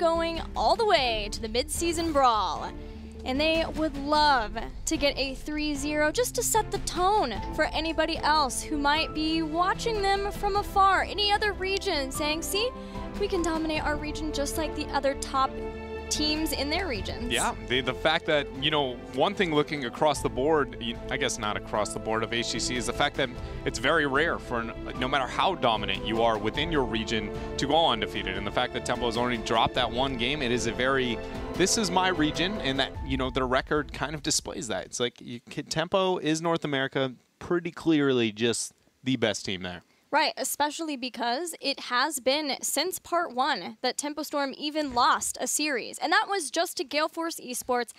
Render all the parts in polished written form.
going all the way to the mid-season brawl. And they would love to get a 3-0 just to set the tone for anybody else who might be watching them from afar. Any other region saying, see, we can dominate our region just like the other top teams in their regions. Yeah, the fact that, you know, one thing looking across the board, I guess not across the board of HGC, is the fact that it's very rare for, no matter how dominant you are within your region, to go undefeated. And the fact that Tempo has only dropped that one game, it is a very, this is my region, and that, you know, their record kind of displays that. It's like, Tempo is North America, pretty clearly just the best team there. Right, especially because it has been since part 1 that Tempo Storm even lost a series. And that was just to Gale Force Esports.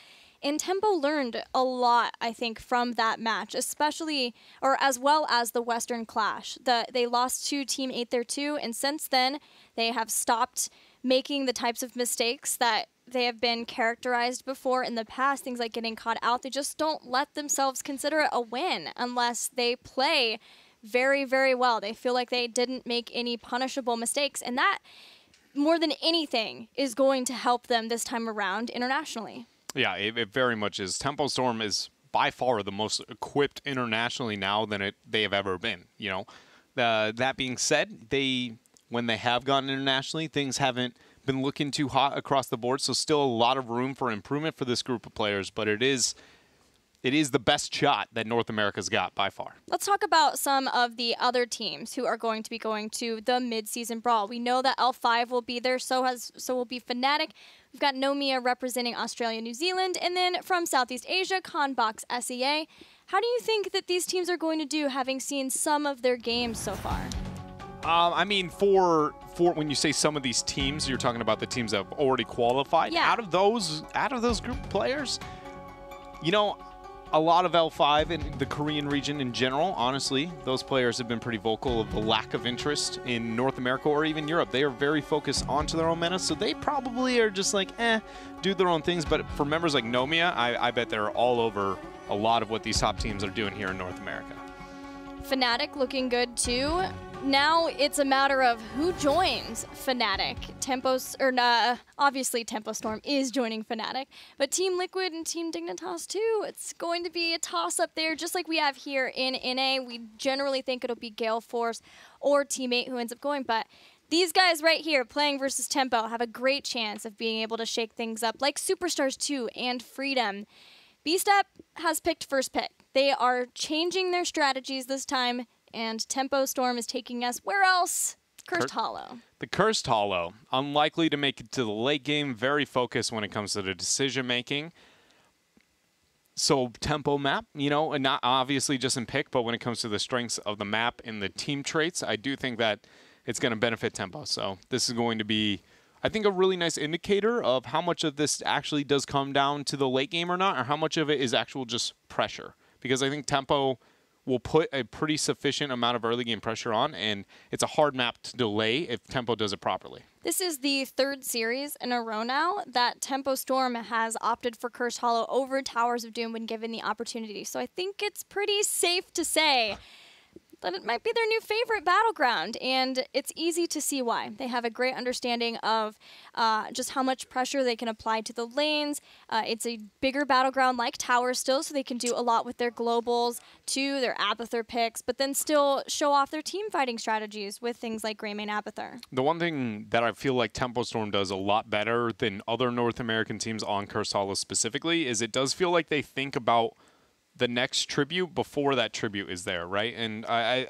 And Tempo learned a lot, I think, from that match, especially, or as well as the Western Clash. They lost to Team 8 there too, and since then, they have stopped making the types of mistakes that they have been characterized before in the past, things like getting caught out. They just don't let themselves consider it a win unless they play very, very well. They feel like they didn't make any punishable mistakes, and that, more than anything, is going to help them this time around internationally. Yeah, it very much is. Tempo Storm is by far the most equipped internationally now than they have ever been. You know, that being said, when they have gone internationally, things haven't been looking too hot across the board, so still a lot of room for improvement for this group of players, but it is the best shot that North America's got by far. Let's talk about some of the other teams who are going to be going to the mid-season brawl. We know that L5 will be there, so will be Fnatic. We've got Nomia representing Australia, New Zealand, and then from Southeast Asia, Conbox SEA. How do you think that these teams are going to do, having seen some of their games so far? I mean, for when you say some of these teams, you're talking about the teams that have already qualified. Yeah. Out of those group of players, you know, a lot of L5 in the Korean region in general, honestly, those players have been pretty vocal of the lack of interest in North America or even Europe. They are very focused onto their own meta, so they probably are just like, do their own things. But for members like Nomia, I bet they're all over a lot of what these top teams are doing here in North America. Fnatic looking good too. Now it's a matter of who joins Fnatic. Obviously Tempo Storm is joining Fnatic, but Team Liquid and Team Dignitas too. It's going to be a toss-up there, just like we have here in NA. We generally think it'll be Gale Force or Team 8 who ends up going, but these guys right here playing versus Tempo have a great chance of being able to shake things up, like Superstars 2 and Freedom. B-Step has picked first pick. They are changing their strategies this time, and Tempo Storm is taking us where else? Cursed Hollow. The Cursed Hollow. Unlikely to make it to the late game. Very focused when it comes to the decision making. So Tempo map, you know, and not obviously just in pick, but when it comes to the strengths of the map and the team traits, I do think that it's going to benefit Tempo. So this is going to be, I think, a really nice indicator of how much of this actually does come down to the late game or not, or how much of it is actual just pressure. Because I think Tempo will put a pretty sufficient amount of early game pressure on, and it's a hard map to delay if Tempo does it properly. This is the third series in a row now that Tempo Storm has opted for Cursed Hollow over Towers of Doom when given the opportunity. So I think it's pretty safe to say that it might be their new favorite battleground, and it's easy to see why. They have a great understanding of just how much pressure they can apply to the lanes. It's a bigger battleground like Tower still, so they can do a lot with their globals, too, their Abathur picks, but then still show off their team fighting strategies with things like Greymane Abathur. The one thing that I feel like Tempo Storm does a lot better than other North American teams on Cursed Hollow specifically is it does feel like they think about the next tribute before that tribute is there, right? And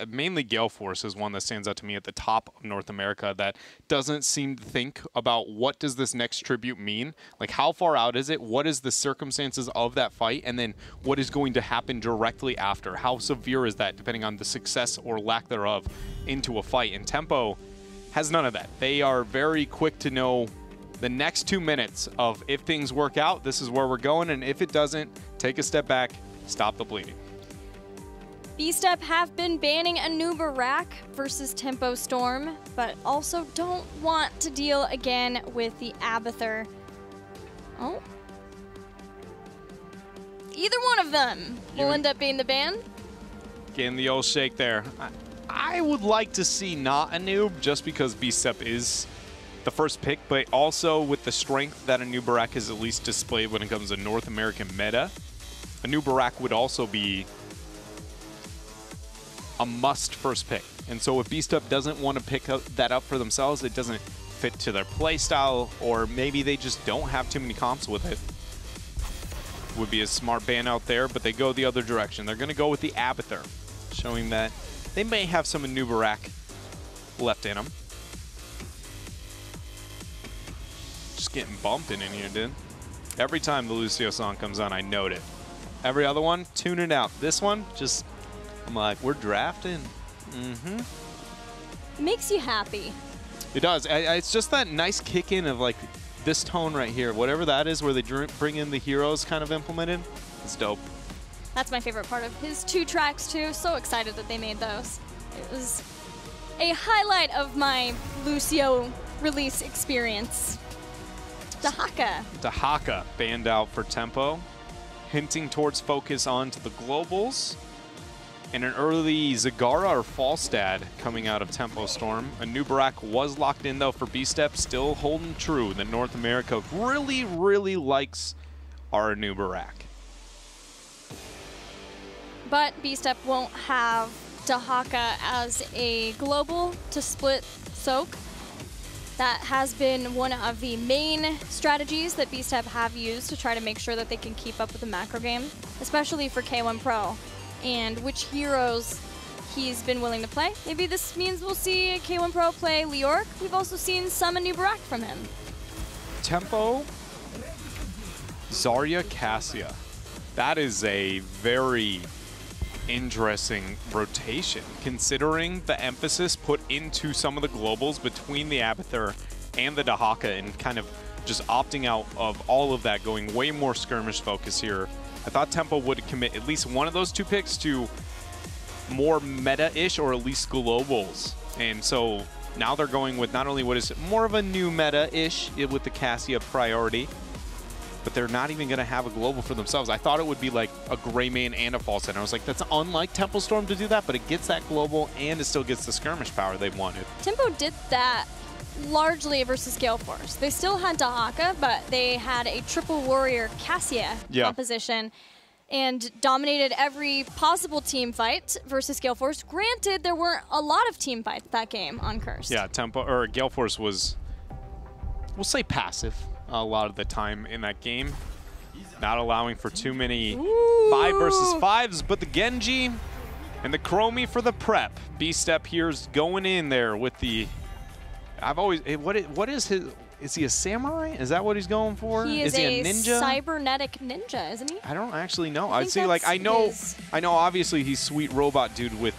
mainly Gale Force is one that stands out to me at the top of North America that doesn't seem to think about what does this next tribute mean? Like, how far out is it? What is the circumstances of that fight? And then what is going to happen directly after? How severe is that, depending on the success or lack thereof into a fight? And Tempo has none of that. They are very quick to know the next 2 minutes of if things work out, this is where we're going, and if it doesn't, take a step back, stop the bleeding. B-Step have been banning Anubarak versus Tempo Storm, but also don't want to deal again with the Abathur. Oh. Either one of them will end up being the ban. Getting the old shake there. I would like to see not a noob, just because B-Step is the first pick, but also with the strength that Anubarak has at least displayed when it comes to North American meta, Anubarak would also be a must first pick. And so if BStep doesn't want to pick that up for themselves, it doesn't fit to their play style, or maybe they just don't have too many comps with it, would be a smart ban out there, but they go the other direction. They're going to go with the Abathur, showing that they may have some Anubarak left in them. Just getting bumped in here, dude. Every time the Lucio song comes on, I note it. Every other one, tune it out. This one, just, I'm like, we're drafting. Makes you happy. It does. It's just that nice kick in of like this tone right here, whatever that is, where they bring in the heroes kind of implemented. It's dope. That's my favorite part of his 2 tracks too. So excited that they made those. It was a highlight of my Lucio release experience. Dahaka. Dahaka banned out for Tempo, hinting towards focus onto the globals. And an early Zagara or Falstad coming out of Tempo Storm. Anubarak was locked in though for BStep, still holding true that North America really, really likes our Anubarak. But BStep won't have Dahaka as a global to split Soak. That has been one of the main strategies that BStep have used to try to make sure that they can keep up with the macro game, especially for K1 Pro. And which heroes he's been willing to play. Maybe this means we'll see K1 Pro play Leoric. We've also seen some Anubarak from him. Tempo, Zarya, Cassia. That is a very interesting rotation, considering the emphasis put into some of the globals between the Abathur and the Dahaka, and kind of just opting out of all of that, going way more skirmish focus here. I thought Tempo would commit at least one of those 2 picks to more meta-ish or at least globals. And so now they're going with not only what is more of a new meta-ish with the Cassia priority, but they're not even going to have a global for themselves. I thought it would be like a Greymane and a False Center. I was like, that's unlike Tempo Storm to do that, but it gets that global and it still gets the skirmish power they wanted. Tempo did that largely versus Gale Force. They still had Dahaka, but they had a triple warrior Cassia composition and dominated every possible team fight versus Gale Force. Granted, there weren't a lot of team fights that game on Cursed. Yeah, Gale Force was, we'll say, passive a lot of the time in that game, not allowing for too many 5 versus 5s, but the Genji and the Chromie for the prep. BStep here's going in there with the, what is his, is he a samurai? Is that what he's going for? Is he a ninja? Cybernetic ninja, isn't he? I don't actually know. I'd say, like, I know obviously he's sweet robot dude with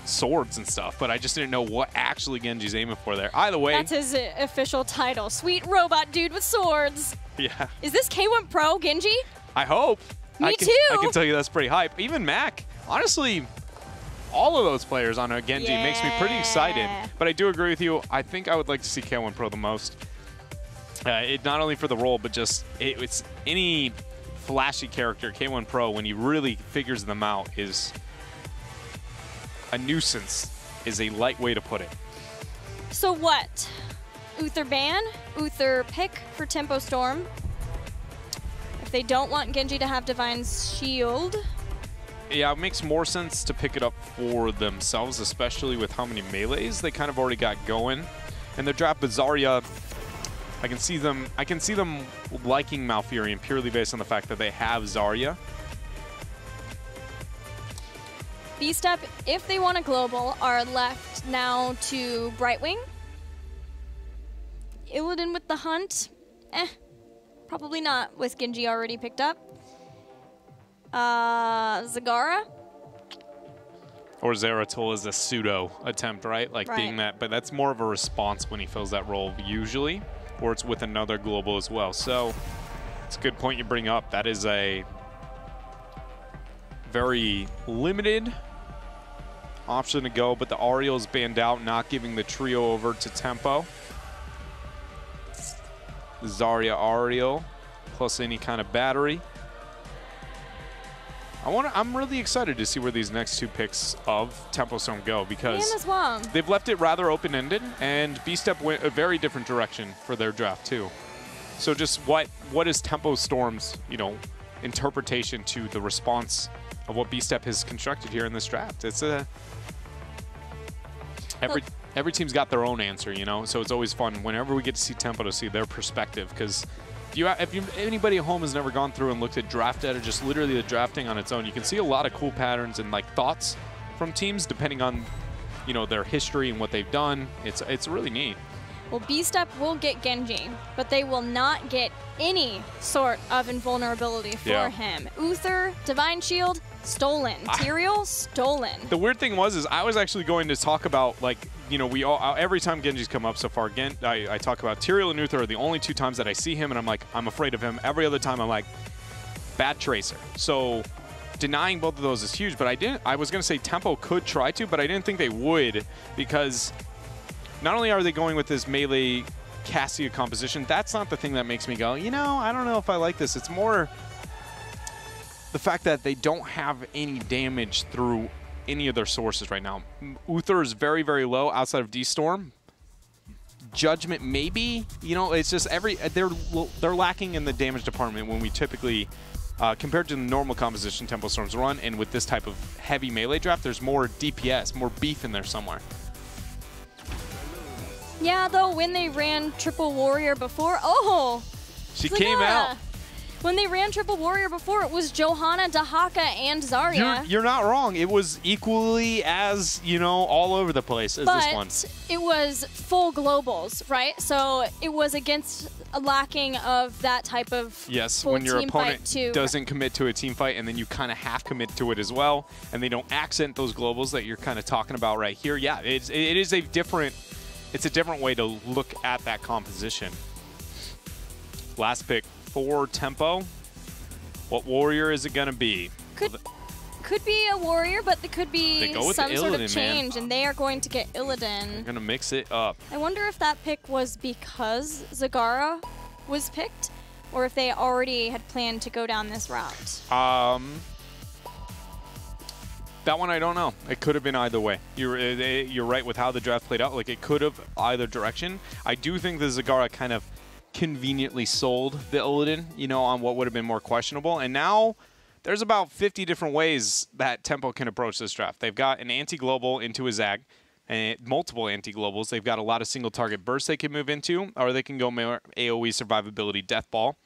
swords and stuff, but I just didn't know what actually Genji's aiming for there. Either way. That's his official title. Sweet robot dude with swords. Yeah. Is this K1 Pro Genji? I hope. Me too. I can tell you that's pretty hype. Even Mac, honestly, all of those players on a Genji makes me pretty excited. But I do agree with you. I think I would like to see K1 Pro the most. Not only for the role, but just it's any flashy character, K1 Pro, when he really figures them out, is a nuisance, is a light way to put it. So what? Uther ban? Uther pick for Tempo Storm? If they don't want Genji to have Divine's Shield? Yeah, it makes more sense to pick it up for themselves, especially with how many melees they kind of already got going. And the draft with Zarya, I can see them liking Malfurion purely based on the fact that they have Zarya. BStep, if they want a global, are left now to Brightwing. Illidan with the Hunt? Probably not with Genji already picked up. Zagara? Or Zeratul is a pseudo attempt, right? Like being that, but that's more of a response when he fills that role usually, or it's with another global as well. So it's a good point you bring up. That is a very limited option to go, but the Ariel's banned out, not giving the trio over to Tempo. Zarya Ariel plus any kind of battery. I'm really excited to see where these next two picks of Tempo Storm go, because as well. they've left it rather open-ended, and B-Step went a very different direction for their draft too. So just what is Tempo Storm's, you know, interpretation to the response of what B-Step has constructed here in this draft? It's a every team's got their own answer, you know. So it's always fun whenever we get to see Tempo to see their perspective, because if anybody at home has never gone through and looked at draft data, just literally the drafting on its own, you can see a lot of cool patterns and like thoughts from teams depending on, you know, their history and what they've done. It's really neat. Well, B-Step will get Genji, but they will not get any sort of invulnerability for him. Uther, Divine Shield, stolen. Tyrael, stolen. The weird thing is I was actually going to talk about, like, you know, every time Genji's come up so far, I talk about Tyrael and Uther are the only two times that I see him, and I'm like, I'm afraid of him. Every other time I'm like, bad Tracer. So denying both of those is huge, but I was going to say Tempo could try to, but I didn't think they would, because not only are they going with this melee Cassia composition, that's not the thing that makes me go, you know, I don't know if I like this. It's more the fact that they don't have any damage through any of their sources right now. Uther is very, very low outside of D-Storm. Judgment maybe, you know, it's just they're lacking in the damage department when we typically, compared to the normal composition Tempo Storms run, and with this type of heavy melee draft, there's more DPS, more beef in there somewhere. Yeah, though, when they ran Triple Warrior before, she came out. When they ran Triple Warrior before, it was Johanna, Dahaka, and Zarya. You're not wrong. It was equally as, you know, all over the place as this one. But it was full globals, right? So it was against a lacking of that type of full when your team opponent fight doesn't commit to a team fight, and then you kind of half commit to it as well, and they don't accent those globals that you're kind of talking about right here. Yeah, it is a different way to look at that composition. Last pick for Tempo. What warrior is it going to be? Could be a warrior, but it could be some sort of change, and they are going to get Illidan. They're going to mix it up. I wonder if that pick was because Zagara was picked, or if they already had planned to go down this route. That one I don't know. It could have been either way. You're right with how the draft played out. Like, it could have either direction. I do think the Zagara kind of conveniently sold the Illidan, you know, on what would have been more questionable. And now there's about 50 different ways that Tempo can approach this draft. They've got an anti-global into a Zag, and multiple anti-globals. They've got a lot of single target bursts they can move into, or they can go more AoE survivability Death Ball.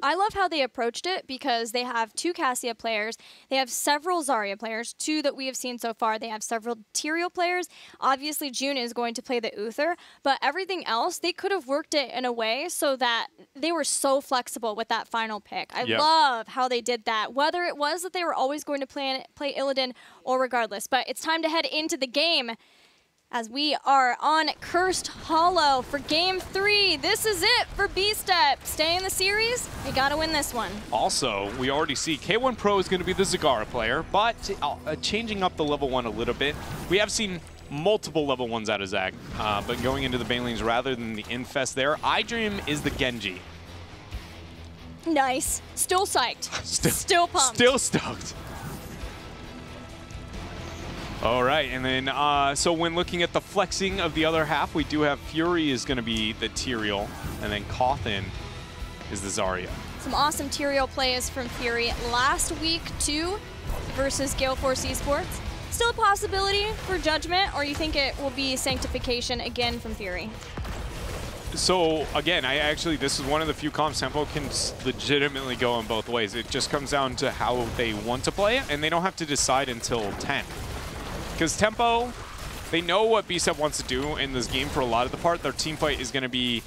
I love how they approached it, because they have 2 Cassia players. They have several Zarya players, 2 that we have seen so far. They have several Tyrael players. Obviously, June is going to play the Uther, but everything else, they could have worked it in a way so that they were so flexible with that final pick. I love how they did that, whether it was that they were always going to play Illidan or regardless. But it's time to head into the game, as we are on Cursed Hollow for Game 3. This is it for B-Step. Stay in the series. You got to win this one. Also, we already see K1 Pro is going to be the Zagara player, but changing up the level 1 a little bit. We have seen multiple level 1s out of Zag, but going into the Banelings rather than the Infest there. iDream is the Genji. Nice. Still psyched. Still pumped. Still stoked. All right, and then so when looking at the flexing of the other half, we do have Fury is going to be the Tyrael, and then Cawthon is the Zarya. Some awesome Tyrael plays from Fury last week, too, versus Gale Force Esports. Still a possibility for Judgment, or you think it will be Sanctification again from Fury? So, again, this is one of the few comps Tempo can legitimately go in both ways. It just comes down to how they want to play it, and they don't have to decide until 10. Because Tempo, they know what B-Step wants to do in this game for a lot of the part. Their team fight is going to be,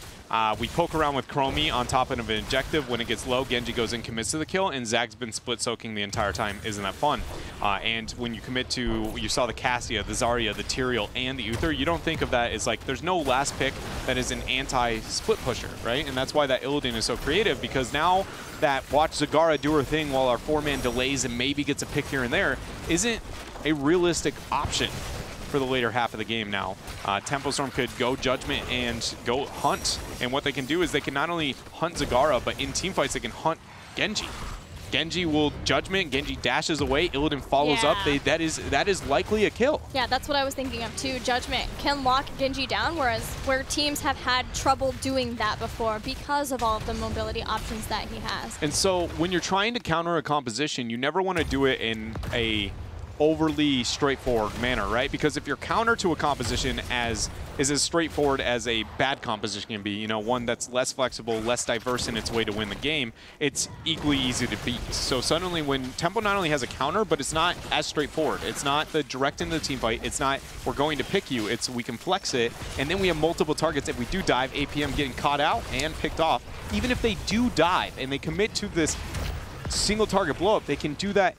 we poke around with Chromie on top of an objective. When it gets low, Genji goes in, commits to the kill, and Zag's been split-soaking the entire time. Isn't that fun? And when you commit to, you saw the Cassia, the Zarya, the Tyrael, and the Uther, you don't think of that as like, there's no last pick that is an anti-split pusher, right? And that's why that Illidan is so creative, because now that watch Zagara do her thing while our 4-man delays and maybe gets a pick here and there isn't a realistic option for the later half of the game now. Tempo Storm could go Judgment and go Hunt, and what they can do is they can not only hunt Zagara, but in team fights they can hunt Genji. Genji will Judgment, Genji dashes away, Illidan follows up. That is likely a kill. Yeah, that's what I was thinking of too. Judgment can lock Genji down, whereas where teams have had trouble doing that before because of all of the mobility options that he has. And so when you're trying to counter a composition, you never want to do it in a overly straightforward manner, right? Because if your counter to a composition is as straightforward as a bad composition can be, you know, one that's less flexible, less diverse in its way to win the game, it's equally easy to beat. So suddenly when Tempo not only has a counter, but it's not as straightforward. It's not the direct into the team fight. It's not, we're going to pick you. It's, we can flex it, and then we have multiple targets. If we do dive, APM getting caught out and picked off. Even if they do dive and they commit to this single target blow up, they can do that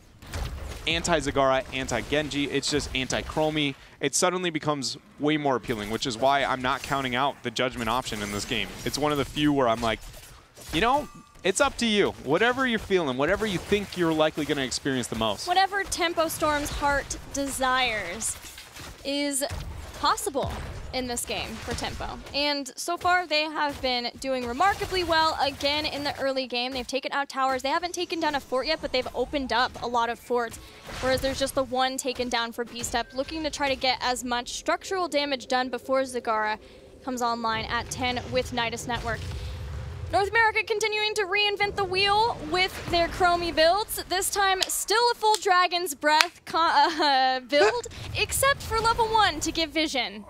anti-Zagara, anti-Genji, it's just anti-Chromie. It suddenly becomes way more appealing, which is why I'm not counting out the Judgment option in this game. It's one of the few where I'm like, you know, it's up to you. Whatever you're feeling, whatever you think you're likely going to experience the most. Whatever Tempo Storm's heart desires is possible in this game for Tempo. And so far, they have been doing remarkably well again in the early game. They've taken out towers. They haven't taken down a fort yet, but they've opened up a lot of forts, whereas there's just the one taken down for B-Step, looking to try to get as much structural damage done before Zagara comes online at 10 with Nidus Network. North America continuing to reinvent the wheel with their Chromie builds. This time, still a full Dragon's Breath build, except for level 1 to give vision.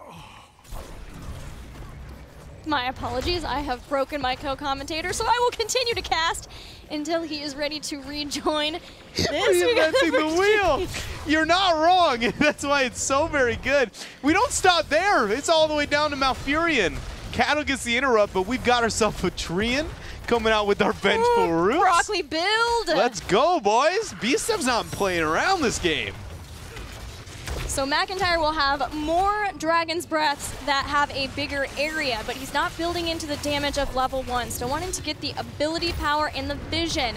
My apologies, I have broken my co-commentator, so I will continue to cast until he is ready to rejoin this. Reinventing the wheel! You're not wrong, that's why it's so very good. We don't stop there, it's all the way down to Malfurion. Cattle gets the interrupt, but we've got ourselves a Treant coming out with our vengeful roots. Broccoli build! Let's go, boys! B-Step's not playing around this game. So McIntyre will have more Dragon's Breaths that have a bigger area, but he's not building into the damage of level 1. Still wanting to get the ability power and the vision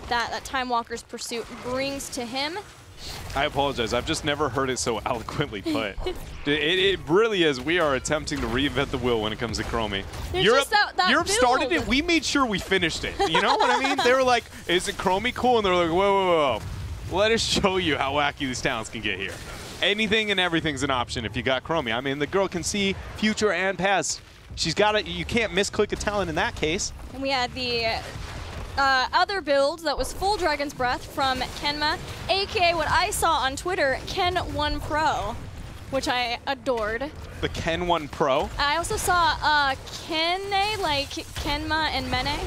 that Time Walker's Pursuit brings to him. I apologize, I've just never heard it so eloquently put. it really is, we are attempting to reinvent the wheel when it comes to Chromie. Europe started it, we made sure we finished it. You know what I mean? They were like, is it Chromie cool? And they're like, whoa, whoa, whoa. Let us show you how wacky these talents can get here. Anything and everything's an option if you got Chromie. I mean, the girl can see future and past. She's got it. You can't misclick a talent in that case. And we had the other build that was full Dragon's Breath from Kenma, aka what I saw on Twitter, Ken1 Pro, which I adored. The Ken1 Pro? I also saw Kene, like Kenma and Mene.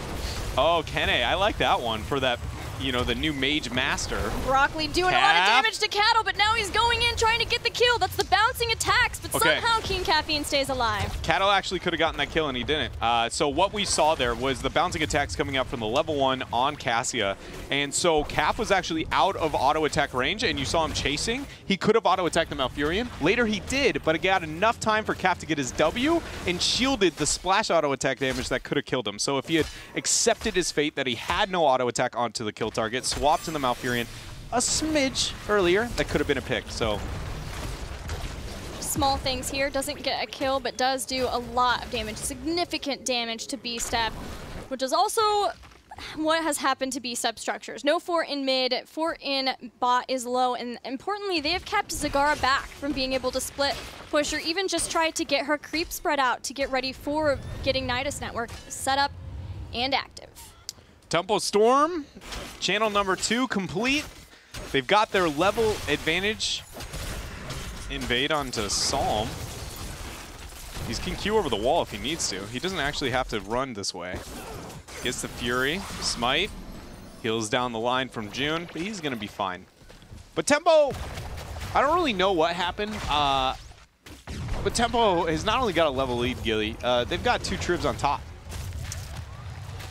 Oh, Kene. I like that one for that, you know, the new Mage Master. Broccoli doing a lot of damage to Cattle, but now he's going in trying to get the kill. That's the bouncing attacks, but somehow King Caffeine stays alive. Cattle actually could have gotten that kill, and he didn't. So what we saw there was the bouncing attacks coming up from the level 1 on Cassia. And so Caff was actually out of auto attack range, and you saw him chasing. He could have auto attacked the Malfurion. Later he did, but it got enough time for Caff to get his W and shielded the splash auto attack damage that could have killed him. So if he had accepted his fate that he had no auto attack onto the kill target, swapped in the Malfurion a smidge earlier, that could have been a pick. So small things here, doesn't get a kill, but does do a lot of damage, significant damage to B-Step, which is also what has happened to B-Step structures. No fort in mid, fort in bot is low, and importantly, they have kept Zagara back from being able to split push or even just try to get her creep spread out to get ready for getting Nidus Network set up and active. Tempo Storm, channel number 2 complete. They've got their level advantage. Invade onto Psalm. He's can Q over the wall if he needs to. He doesn't actually have to run this way. Gets the Fury, Smite, heals down the line from June, but he's gonna be fine. But Tempo, I don't really know what happened. But Tempo has not only got a level lead, Gilly, they've got 2 tribs on top.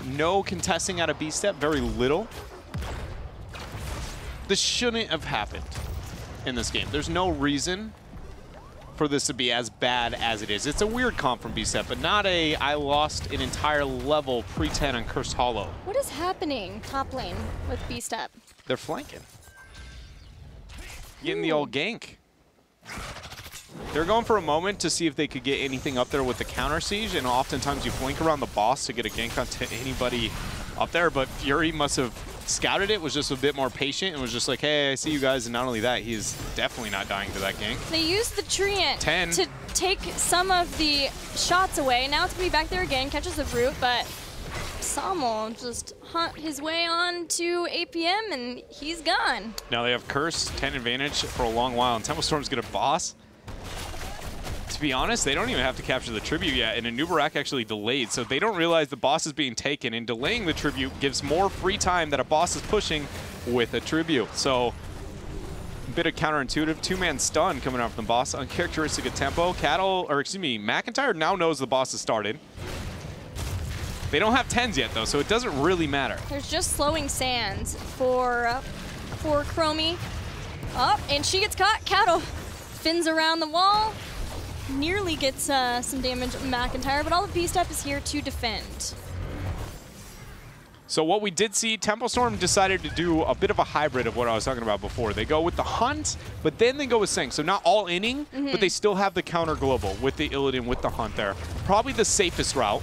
No contesting out of B-Step, very little. This shouldn't have happened in this game. There's no reason for this to be as bad as it is. It's a weird comp from B-Step, but not a I lost an entire level pre-10 on Cursed Hollow. What is happening top lane with B-Step? They're flanking. Getting the old gank. They're going for a moment to see if they could get anything up there with the counter siege, and oftentimes you flank around the boss to get a gank onto anybody up there, but Fury must have scouted it, was just a bit more patient, and was just like, hey, I see you guys. And not only that, he's definitely not dying to that gank. They used the treant to take some of the shots away. Now it's going to be back there again, catches the root, but Samo just hunt his way on to APM, and he's gone. Now they have Curse, 10 advantage for a long while, and Tempo Storm's going to boss. To be honest, they don't even have to capture the tribute yet, and Anubarak actually delayed, so they don't realize the boss is being taken, and delaying the tribute gives more free time that a boss is pushing with a tribute. So, a bit of counterintuitive, two-man stun coming out from the boss, uncharacteristic of tempo. McIntyre now knows the boss has started. They don't have 10s yet, though, so it doesn't really matter. There's just slowing sands for Chromie. Oh, and she gets caught. Cattle fins around the wall. Nearly gets some damage on McIntyre, but all of B-Step is here to defend. So what we did see, Tempo Storm decided to do a bit of a hybrid of what I was talking about before. They go with the Hunt, but then they go with Sync. So not all inning, but they still have the counter global with the Illidan, with the Hunt there. Probably the safest route.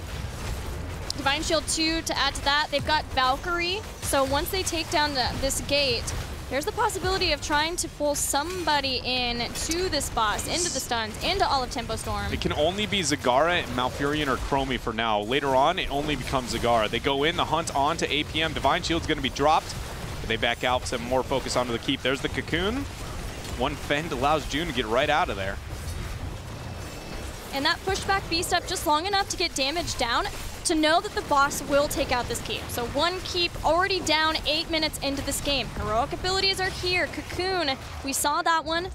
Divine Shield 2 to add to that. They've got Valkyrie, so once they take down this gate, there's the possibility of trying to pull somebody in to this boss, into the stuns, into all of Tempo Storm. It can only be Zagara, Malfurion, or Chromie for now. Later on, it only becomes Zagara. They go in, the Hunt on to APM. Divine Shield's going to be dropped, but they back out, some more focus onto the keep. There's the Cocoon. One Fend allows June to get right out of there. And that pushed back B-Step just long enough to get damage down, to know that the boss will take out this keep. So one keep already down 8 minutes into this game. Heroic abilities are here. Cocoon, we saw that one.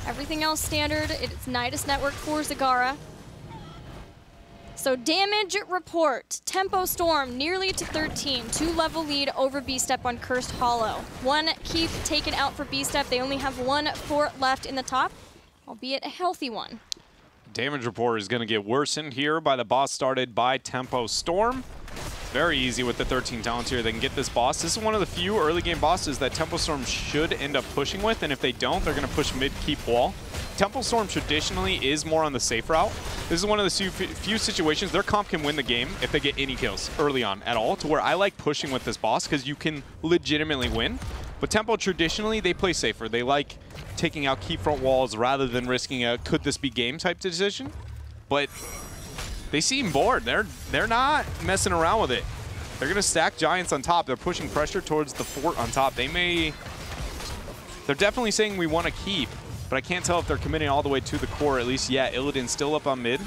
Everything else standard. It's Nidus Network for Zagara. So damage report. Tempo Storm nearly to 13. 2-level lead over B-Step on Cursed Hollow. One keep taken out for B-Step. They only have 1 fort left in the top, albeit a healthy one. Damage report is going to get worsened here by the boss started by Tempo Storm. Very easy with the 13 talents here. They can get this boss. This is one of the few early game bosses that Tempo Storm should end up pushing with, and if they don't, they're going to push mid-keep wall. Tempo Storm traditionally is more on the safe route. This is one of the few situations their comp can win the game if they get any kills early on at all, to where I like pushing with this boss because you can legitimately win. But Tempo, traditionally, they play safer. They like taking out keep front walls rather than risking a could this be game type decision. But they seem bored. They're not messing around with it. They're going to stack Giants on top. They're pushing pressure towards the fort on top. They're definitely saying we want to keep, but I can't tell if they're committing all the way to the core at least yet. Illidan's still up on mid.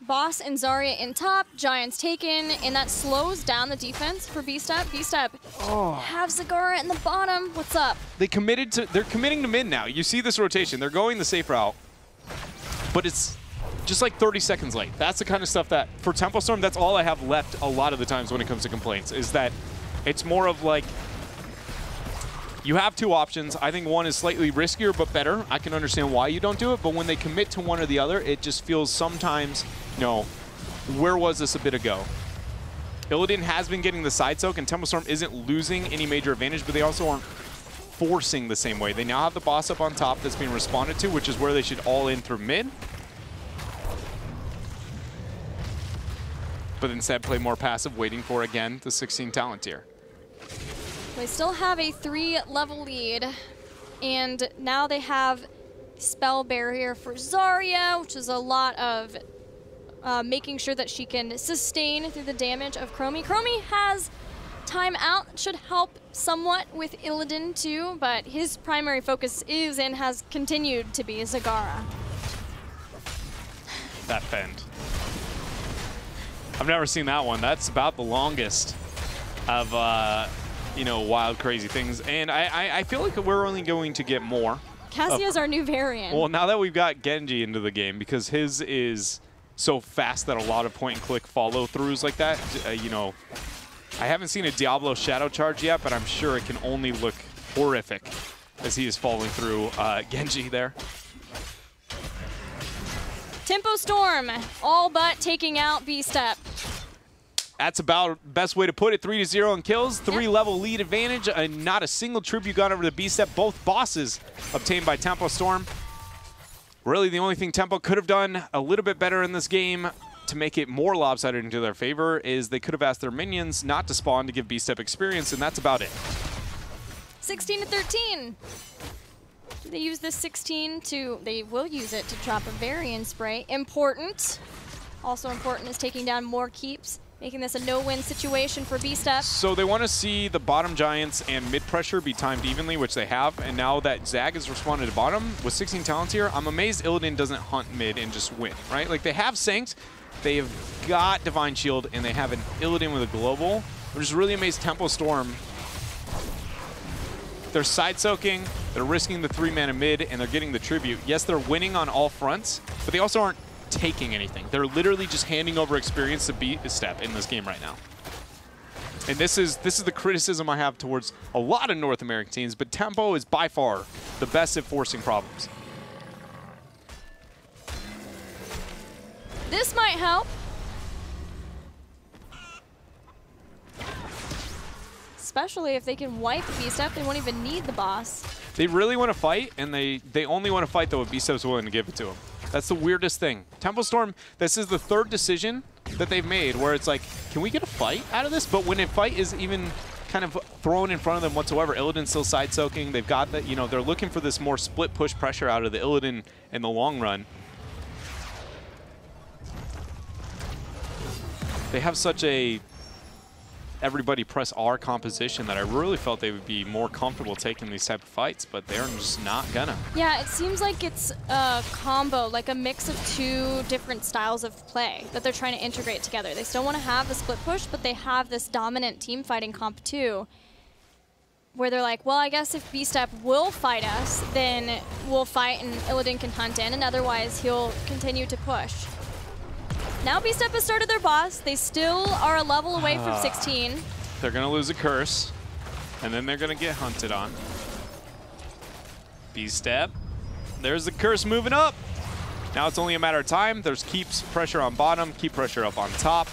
Boss and Zarya in top, Giants taken, and that slows down the defense for B-Step. B-Step have Zagara in the bottom. What's up? They're committing to mid now. You see this rotation. They're going the safe route, but it's just like 30 seconds late. That's the kind of stuff that, for Tempo Storm, that's all I have left a lot of the times when it comes to complaints, is that it's more of like, you have two options. I think one is slightly riskier but better. I can understand why you don't do it, but when they commit to one or the other, it just feels sometimes, you know, where was this a bit ago? Illidan has been getting the side soak, and Tempo Storm isn't losing any major advantage, but they also aren't forcing the same way. They now have the boss up on top that's being responded to, which is where they should all in through mid. But instead play more passive, waiting for, again, the 16 talent tier. They still have a 3-level lead, and now they have spell barrier for Zarya, which is a lot of making sure that she can sustain through the damage of Chromie. Chromie has time out, should help somewhat with Illidan too, but his primary focus is and has continued to be Zagara. That fend. I've never seen that one. That's about the longest of you know, wild, crazy things. And I feel like we're only going to get more. Cassia's our new variant. Well, now that we've got Genji into the game, because his is so fast that a lot of point-and-click follow-throughs like that, you know, I haven't seen a Diablo Shadow Charge yet, but I'm sure it can only look horrific as he is falling through Genji there. Tempo Storm, all but taking out B-Step. That's about best way to put it. 3-0 in kills, 3-level lead advantage, and not a single tribute got over to B-Step. Both bosses obtained by Tempo Storm. Really, the only thing Tempo could have done a little bit better in this game to make it more lopsided into their favor is they could have asked their minions not to spawn to give B-Step experience, and that's about it. 16 to 13. They use this 16 to, they will use it to drop a Varian spray. Important. Also important is taking down more keeps, making this a no-win situation for B-Step. So they want to see the bottom giants and mid pressure be timed evenly, which they have. And now that Zag has responded to bottom with 16 talents here, I'm amazed Illidan doesn't hunt mid and just win, right? Like they have Syncs, they have got Divine Shield, and they have an Illidan with a global. I'm just really amazed Tempo Storm. They're side soaking, they're risking the 3-mana mid, and they're getting the tribute. Yes, they're winning on all fronts, but they also aren't taking anything. They're literally just handing over experience to B-Step in this game right now. And this is the criticism I have towards a lot of North American teams, but Tempo is by far the best at forcing problems. This might help. Especially if they can wipe B-Step, they won't even need the boss. They really want to fight, and they only want to fight though if B-Step's willing to give it to them. That's the weirdest thing. Tempo Storm, this is the third decision that they've made where it's like, can we get a fight out of this? But when a fight is even kind of thrown in front of them whatsoever, Illidan's still side soaking. They've got that, you know, they're looking for this more split push pressure out of the Illidan in the long run. They have such a everybody press R composition that I really felt they would be more comfortable taking these type of fights, but they're just not gonna. Yeah, it seems like it's a combo, like a mix of two different styles of play that they're trying to integrate together. They still want to have the split push, but they have this dominant team fighting comp too, where they're like, well, I guess if B-Step will fight us, then we'll fight and Illidan can hunt in, and otherwise he'll continue to push. Now B-Step has started their boss. They still are a level away from 16. They're going to lose a curse, and then they're going to get hunted on. B-Step. There's the curse moving up. Now it's only a matter of time. There's keeps pressure on bottom, keep pressure up on top.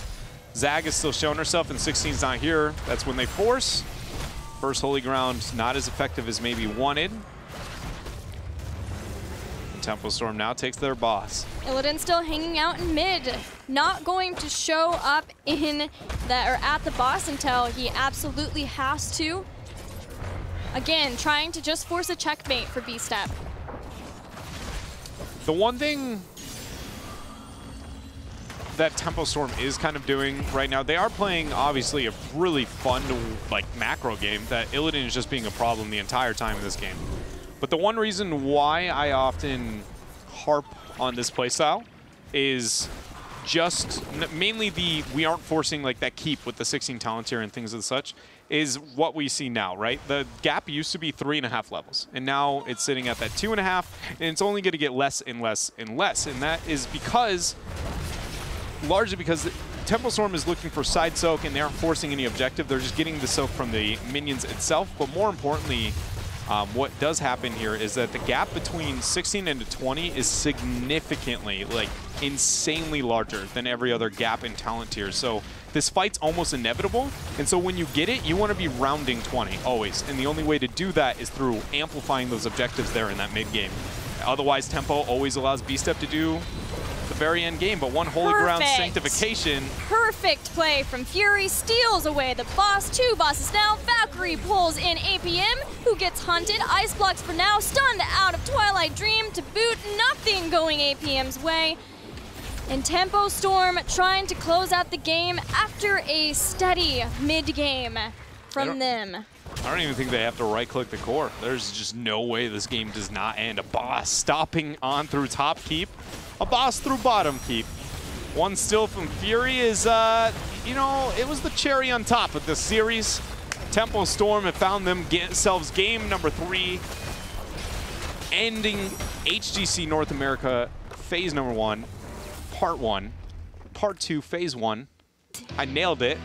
Zag is still showing herself, and 16's not here. That's when they force. First Holy Ground, not as effective as maybe wanted. Tempo Storm now takes their boss. Illidan still hanging out in mid, not going to show up in the or at the boss until he absolutely has to. Again, trying to just force a checkmate for B-Step. The one thing that Tempo Storm is kind of doing right now, they are playing obviously a really fun like macro game that Illidan is just being a problem the entire time in this game. But the one reason why I often harp on this playstyle is just mainly we aren't forcing like that keep with the 16 talents here and things of such, is what we see now, right? The gap used to be 3.5 levels, and now it's sitting at that 2.5, and it's only going to get less and less and less. And that is because, largely because Tempo Storm is looking for side soak, and they aren't forcing any objective. They're just getting the soak from the minions itself, but more importantly, what does happen here is that the gap between 16 and 20 is significantly, like, insanely larger than every other gap in talent tier. So this fight's almost inevitable, and so when you get it, you want to be rounding 20, always. And the only way to do that is through amplifying those objectives there in that mid-game. Otherwise, Tempo always allows B-Step to do the very end game, but one Holy Ground Sanctification. Perfect play from Fury, steals away the boss. Two bosses now. Valkyrie pulls in APM, who gets hunted. Ice blocks for now, stunned out of Twilight Dream to boot. Nothing going APM's way. And Tempo Storm trying to close out the game after a steady mid-game from them. I don't even think they have to right-click the core. There's just no way this game does not end. A boss stopping on through top keep. A boss through bottom keep. One still from Fury is, you know, it was the cherry on top of this series. Tempo Storm have found themselves game number 3, ending HGC North America phase number 1, part 1, part 2, phase 1. I nailed it.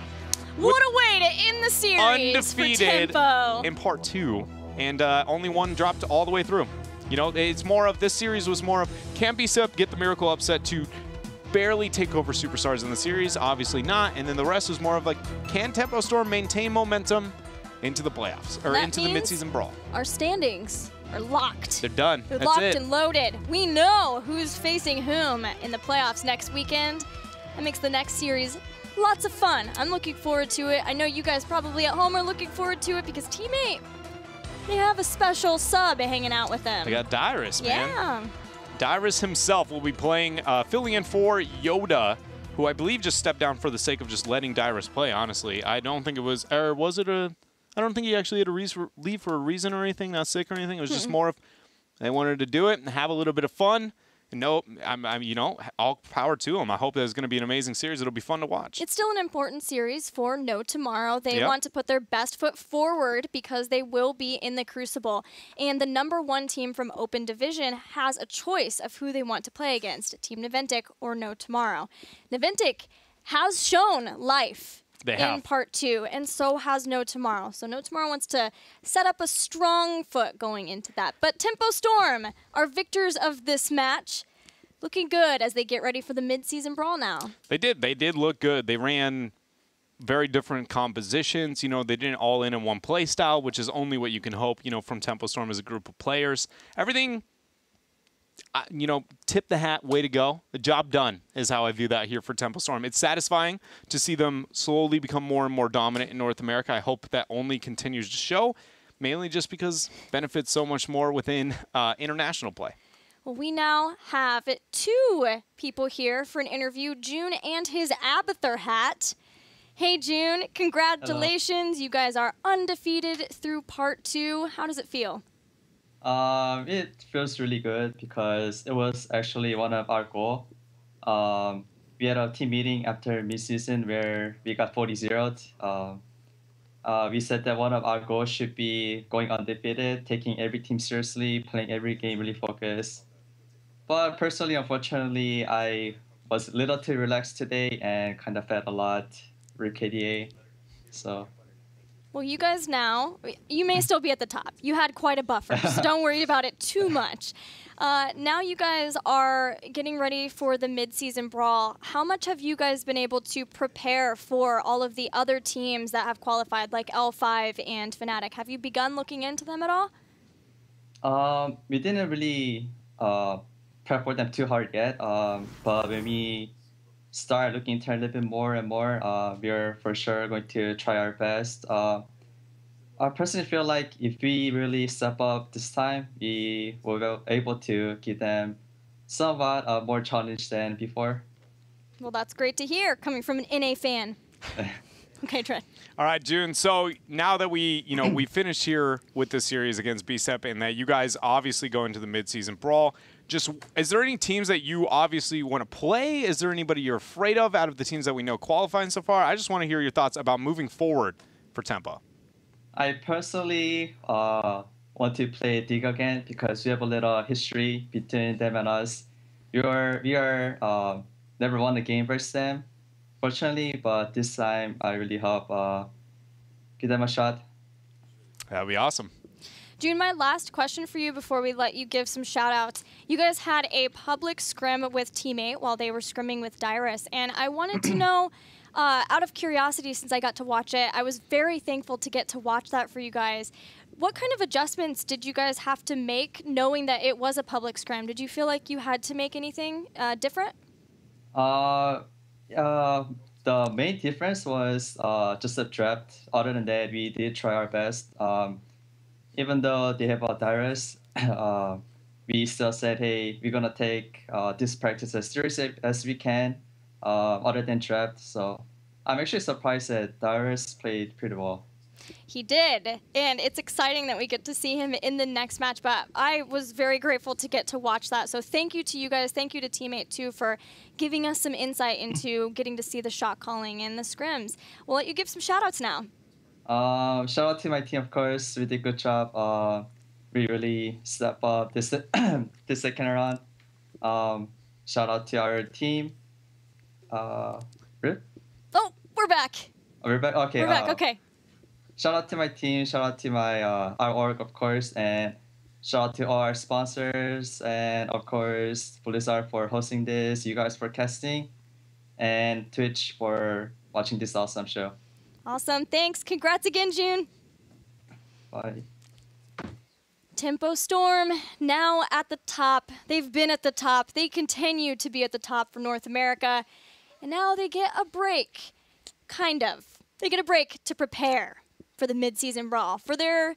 What a way to end the series undefeated for Tempo. In part 2, and only one dropped all the way through. You know, it's more of, this series was more of, can B-Step get the Miracle upset to barely take over Superstars in the series? Obviously not. And then the rest was more of like, can Tempo Storm maintain momentum into the playoffs, or into the midseason brawl? Our standings are locked. They're done. They're locked and loaded. We know who's facing whom in the playoffs next weekend. That makes the next series lots of fun. I'm looking forward to it. I know you guys probably at home are looking forward to it because Teammate, they have a special sub hanging out with them. They got Dyrus, man. Yeah. Dyrus himself will be playing, filling in for Yoda, who I believe just stepped down for the sake of just letting Dyrus play, honestly. I don't think it was, or was it a, I don't think he actually had to leave for a reason or anything, not sick or anything. It was just more of, they wanted to do it and have a little bit of fun. No, I'm, you know, all power to them. I hope that it's going to be an amazing series. It'll be fun to watch. It's still an important series for No Tomorrow. They want to put their best foot forward because they will be in the Crucible. And the -- 1 team from Open Division has a choice of who they want to play against, Team Naventic or No Tomorrow. Naventic has shown life in Part 2, and so has No Tomorrow. So No Tomorrow wants to set up a strong foot going into that. But Tempo Storm are victors of this match, looking good as they get ready for the mid-season brawl now. They did look good. They ran very different compositions. You know, they didn't all in one play style, which is only what you can hope, you know, from Tempo Storm as a group of players. Everything, you know, tip the hat, way to go. The job done is how I view that here for Tempo Storm. It's satisfying to see them slowly become more and more dominant in North America. I hope that only continues to show, mainly just because it benefits so much more within international play. Well, we now have 2 people here for an interview, June and his Abathur hat. Hey, June, congratulations. Hello. You guys are undefeated through Part 2. How does it feel? It feels really good because it was actually one of our goals. We had a team meeting after mid-season where we got 40-0'd. We said that one of our goals should be going undefeated, taking every team seriously, playing every game really focused. But personally, unfortunately, I was a little too relaxed today and kind of fed a lot with KDA. So. Well, you guys now, you may still be at the top. You had quite a buffer, so don't worry about it too much. Now you guys are getting ready for the mid-season brawl. How much have you guys been able to prepare for all of the other teams that have qualified, like L5 and Fnatic? Have you begun looking into them at all? We didn't really prep for them too hard yet, but when we start looking into it a little bit more and more, we are for sure going to try our best. I personally feel like if we really step up this time, we will be able to give them somewhat more challenge than before. Well, that's great to hear, coming from an NA fan. Okay, Trent. All right, June. So now that we finished here with the series against BSEP and that you guys obviously go into the mid-season brawl, just is there any teams that you obviously want to play? Is there anybody you're afraid of out of the teams that we know qualifying so far? I just want to hear your thoughts about moving forward for Tempo. I personally want to play Dig again because we have a little history between them and us. We are never won a game versus them, fortunately, but this time I really hope give them a shot. That'd be awesome. June, my last question for you before we let you give some shout-outs. You guys had a public scrim with Teammate while they were scrimming with Dyrus, and I wanted to know, out of curiosity, since I got to watch it, I was very thankful to get to watch that for you guys. What kind of adjustments did you guys have to make knowing that it was a public scrim? Did you feel like you had to make anything different? The main difference was just the draft. Other than that, we did try our best. Even though they have a Dyrus, we still said, hey, we're going to take this practice as serious as we can, other than draft. So I'm actually surprised that Dyrus played pretty well. He did, and it's exciting that we get to see him in the next match, but I was very grateful to get to watch that. So thank you to you guys. Thank you to Teammate, too, for giving us some insight into getting to see the shot calling and the scrims. We'll let you give some shout-outs now. Shout out to my team, of course. We did a good job. We really stepped up this second round. Shout out to our team. Really? Oh, we're back. Oh, we're back? Okay. We're back, okay. Shout out to my team. Shout out to my our org, of course. And shout out to all our sponsors. And, of course, Blizzard for hosting this. You guys for casting. And Twitch for watching this awesome show. Awesome. Thanks. Congrats again, June. Bye. Tempo Storm now at the top. They've been at the top. They continue to be at the top for North America. And now they get a break. Kind of. They get a break to prepare for the mid-season brawl, for their